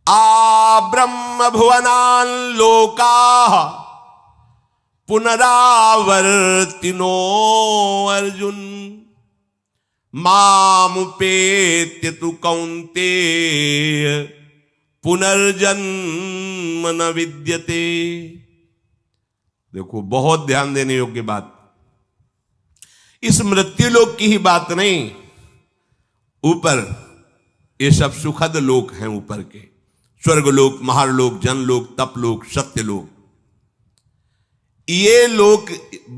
आ ब्रह्म भुवनान लोका पुनरावर्तिनो अर्जुन मामुपेत्य तु कौन्तेय पुनर्जन्म न विद्यते। देखो, बहुत ध्यान देने योग्य बात। इस मृत्युलोक की ही बात नहीं, ऊपर ये सब सुखद लोक हैं, ऊपर के स्वर्गलोक, महारलोक, जनलोक, तपलोक, सत्यलोक, ये लोक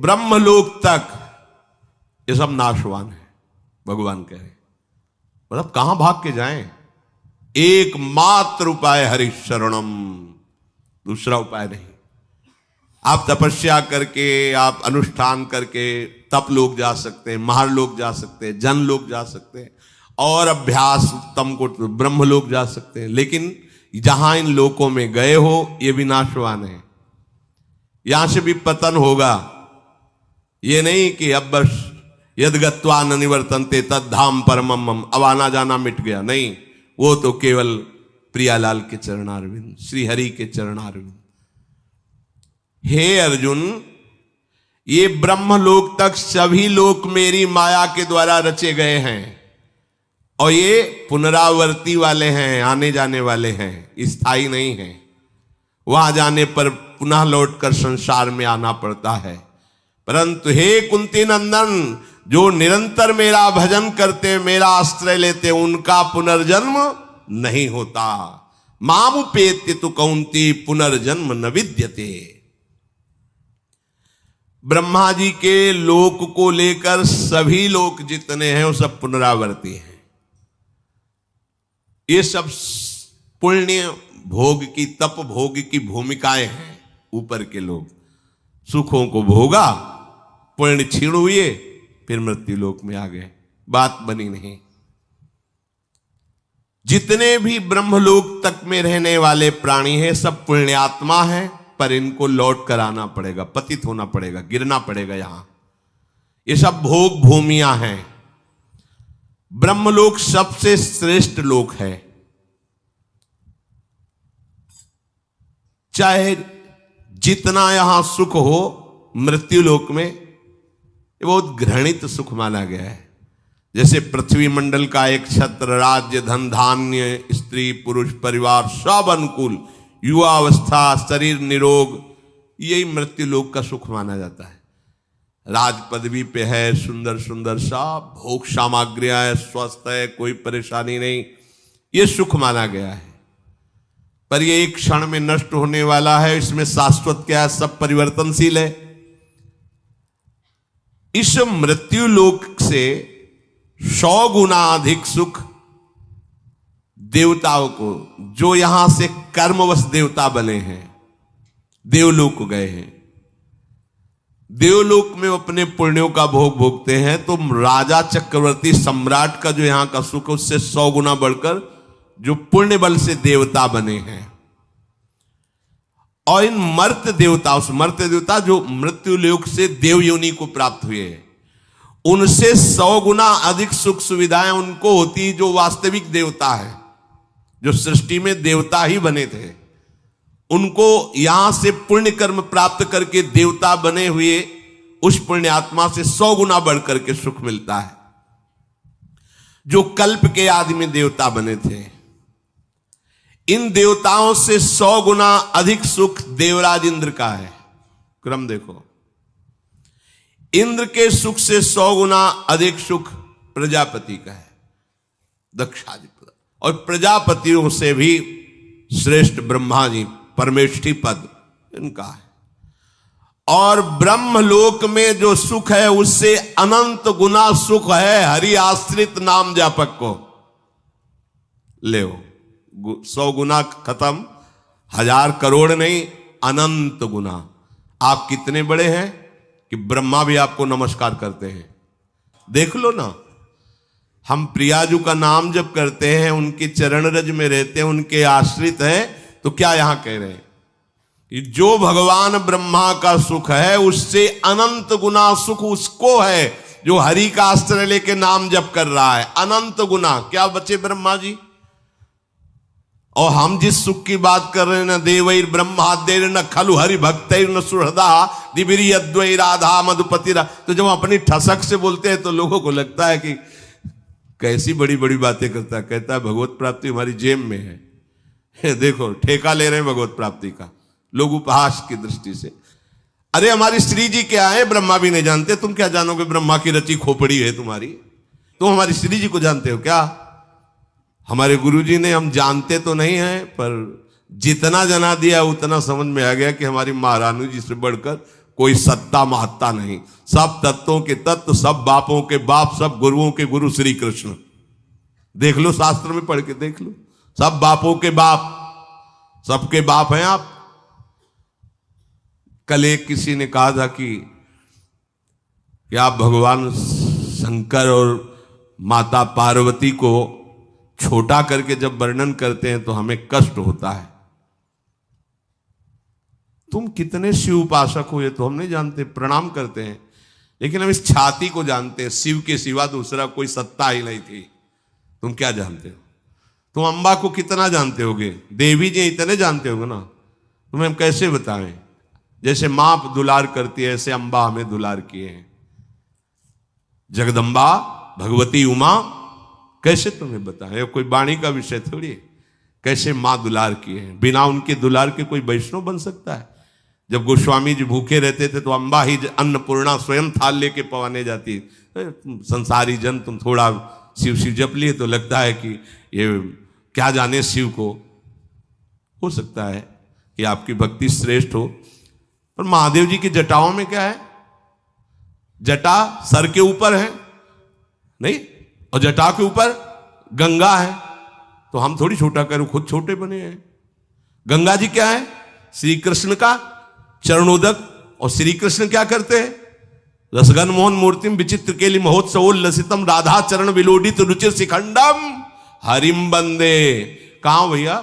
ब्रह्मलोक तक ये सब नाशवान है। भगवान कह रहे, मतलब कहां भाग के जाएं? एकमात्र उपाय हरिशरणम, दूसरा उपाय नहीं। आप तपस्या करके, आप अनुष्ठान करके तप लोग जा सकते हैं, महारलोक जा सकते हैं, जन लोग जा सकते हैं, और अभ्यास उत्तम को ब्रह्म लोग जा सकते हैं। लेकिन जहां इन लोकों में गए हो, ये भी नाशवान है, यहां से भी पतन होगा। ये नहीं कि अब बस यद्गत्वा न निवर्तन्ते तद्धाम परमम, अब आना जाना मिट गया, नहीं। वो तो केवल प्रियालाल के चरणारविंद, श्री हरि के चरणारविंद। हे अर्जुन, ये ब्रह्मलोक तक सभी लोक मेरी माया के द्वारा रचे गए हैं, और ये पुनरावर्ती वाले हैं, आने जाने वाले हैं, स्थायी नहीं हैं। वहां जाने पर पुनः लौटकर संसार में आना पड़ता है। परंतु हे कुंती नंदन, जो निरंतर मेरा भजन करते, मेरा आश्रय लेते, उनका पुनर्जन्म नहीं होता। मामुपेत्य तु कौन्ती पुनर्जन्म न विद्यते। ब्रह्मा जी के लोक को लेकर सभी लोक जितने हैं वो सब पुनरावर्ती हैं। ये सब पुण्य भोग की, तप भोग की भूमिकाएं हैं। ऊपर के लोग सुखों को भोगा, पुण्य क्षीण हुए, फिर मृत्यु लोक में आ गए, बात बनी नहीं। जितने भी ब्रह्मलोक तक में रहने वाले प्राणी हैं, सब पुण्यात्मा हैं, पर इनको लौट कर आना पड़ेगा, पतित होना पड़ेगा, गिरना पड़ेगा यहां। ये सब भोग भूमियां हैं। ब्रह्मलोक सबसे श्रेष्ठ लोक है। चाहे जितना यहां सुख हो, मृत्यु लोक में ये बहुत घृणित सुख माना गया है। जैसे पृथ्वी मंडल का एक छत्र, राज्य, धन, धान्य, स्त्री, पुरुष, परिवार सब अनुकूल, युवावस्था, शरीर निरोग, यही मृत्यु लोक का सुख माना जाता है। राज पदवी पे है, सुंदर सुंदर सब भोग सामग्रियां है, स्वस्थ है, कोई परेशानी नहीं, ये सुख माना गया है। पर ये एक क्षण में नष्ट होने वाला है। इसमें शाश्वत क्या है? सब परिवर्तनशील है। इस मृत्यु लोक से 100 गुना अधिक सुख देवताओं को, जो यहां से कर्मवश देवता बने हैं, देवलोक गए हैं। देवलोक में अपने पुण्यों का भोग भोगते हैं, तो राजा, चक्रवर्ती, सम्राट का जो यहां का सुख, उससे 100 गुना बढ़कर जो पुण्य बल से देवता बने हैं। और इन मर्त देवता, उस मर्त देवता जो मृत्यु लोक से देव योनि को प्राप्त हुए, उनसे 100 गुना अधिक सुख सुविधाएं उनको होती जो वास्तविक देवता है, जो सृष्टि में देवता ही बने थे। उनको यहां से पुण्य कर्म प्राप्त करके देवता बने हुए उस पुण्य आत्मा से 100 गुना बढ़कर के सुख मिलता है। जो कल्प के आदि में देवता बने थे, इन देवताओं से 100 गुना अधिक सुख देवराज इंद्र का है। क्रम देखो, इंद्र के सुख से 100 गुना अधिक सुख प्रजापति का है, दक्षाधिपति। और प्रजापतियों से भी श्रेष्ठ ब्रह्मा जी, परमेष्ठी पद इनका है। और ब्रह्मलोक में जो सुख है, उससे अनंत गुना सुख है हरि आश्रित नाम जापक को। ले 100 गुना खत्म, 1000 करोड़ नहीं, अनंत गुना। आप कितने बड़े हैं कि ब्रह्मा भी आपको नमस्कार करते हैं। देख लो ना, हम प्रियाजू का नाम जब करते हैं, उनके चरण रज में रहते हैं, उनके आश्रित हैं, तो क्या यहां कह रहे हैं कि जो भगवान ब्रह्मा का सुख है, उससे अनंत गुना सुख उसको है जो हरि का आश्रय लेके नाम जप कर रहा है। अनंत गुना क्या बचे ब्रह्मा जी? और हम जिस सुख की बात कर रहे हैं, न देवैर ब्रह्माद्यैर न खलु हरि भक्तैर न सुहृदा दिबिरी अद्वै राधा मधुपति। तो जब हम अपनी ठसक से बोलते हैं तो लोगों को लगता है कि कैसी बड़ी बड़ी बातें करता है। कहता है भगवत प्राप्ति हमारी जेब में है। देखो ठेका ले रहे हैं भगवत प्राप्ति का लोग उपहास की दृष्टि से। अरे हमारी श्री जी क्या है ब्रह्मा भी नहीं जानते, तुम क्या जानोगे? ब्रह्मा की रची खोपड़ी है तुम्हारी, तुम हमारी श्री जी को जानते हो क्या? हमारे गुरुजी ने, हम जानते तो नहीं हैं पर जितना जना दिया उतना समझ में आ गया कि हमारी महारानी जी से बढ़कर कोई सत्ता महत्ता नहीं। सब तत्वों के तत्व, सब बापों के बाप, सब गुरुओं के गुरु श्री कृष्ण। देख लो शास्त्र में पढ़ के देख लो, सब बापों के बाप, सबके बाप हैं आप। कल एक किसी ने कहा था कि आप भगवान शंकर और माता पार्वती को छोटा करके जब वर्णन करते हैं तो हमें कष्ट होता है। तुम कितने शिव उपासक हो ये तो हम नहीं जानते, प्रणाम करते हैं, लेकिन हम इस छाती को जानते हैं। शिव के सिवा दूसरा कोई सत्ता ही नहीं थी। तुम क्या जानते हो? तुम अम्बा को कितना जानते होगे? देवी जी इतने जानते होगे ना, तुम्हें हम कैसे बताएं? जैसे मां दुलार करती है ऐसे अम्बा हमें दुलार किए हैं। जगदम्बा भगवती उमा कैसे तुम्हें बताएं? कोई वाणी का विषय थोड़ी है। कैसे मां दुलार किए हैं, बिना उनके दुलार के कोई वैष्णव बन सकता है? जब गोस्वामी जी भूखे रहते थे तो अम्बा ही अन्नपूर्णा स्वयं थाल लेके पवाने जाती। संसारी जन तुम थोड़ा शिव शिव जप लिए तो लगता है कि ये क्या जाने शिव को। हो सकता है कि आपकी भक्ति श्रेष्ठ हो, पर महादेव जी की जटाओं में क्या है? जटा सर के ऊपर है नहीं, और जटा के ऊपर गंगा है। तो हम थोड़ी छोटा करें, खुद छोटे बने हैं। गंगा जी क्या है? श्री कृष्ण का चरणोदक। और श्री कृष्ण क्या करते हैं? रसगन मोहन मूर्तिम विचित्र केली महोत्सव लसितम राधा चरण विलोडित रुचिर शिखंडम हरिम बंदे। कहां भैया?